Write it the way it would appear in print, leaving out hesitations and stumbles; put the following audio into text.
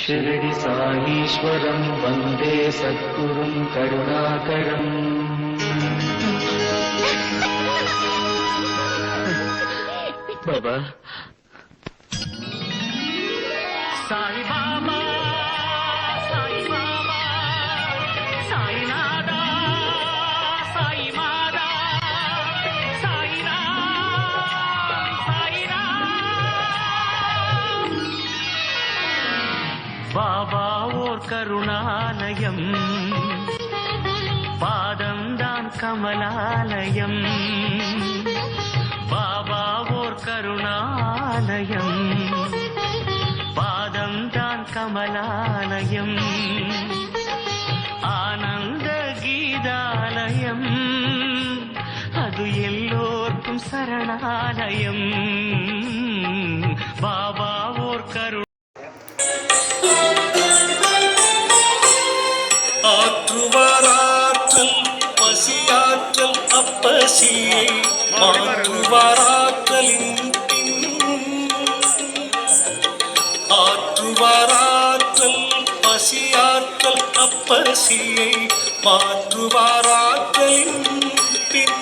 शिरडि साईश्वरं वन्दे सद्गुरुं करुणाकरम्। बाबा साई बाबा साई बाबा साई नादा साई मादा साई राम साई राम। बाबा ओर करुणालयम पादम दान कमलालयम। बाबा ओर करुणालयम पादम दान कमलालयम। आनंद गीतालयम अदु एल्लोर्क्कुम शरणालयम। बाबा ओर करुण ஆற்றுவாராற்றல் பசியாற்றல் அப்பசியை மாற்றுவாராற்றலின் ஆற்றுவாராற்றல் பசியாற்றல் அப்பசியை மாற்றுவாராற்றலின் பின்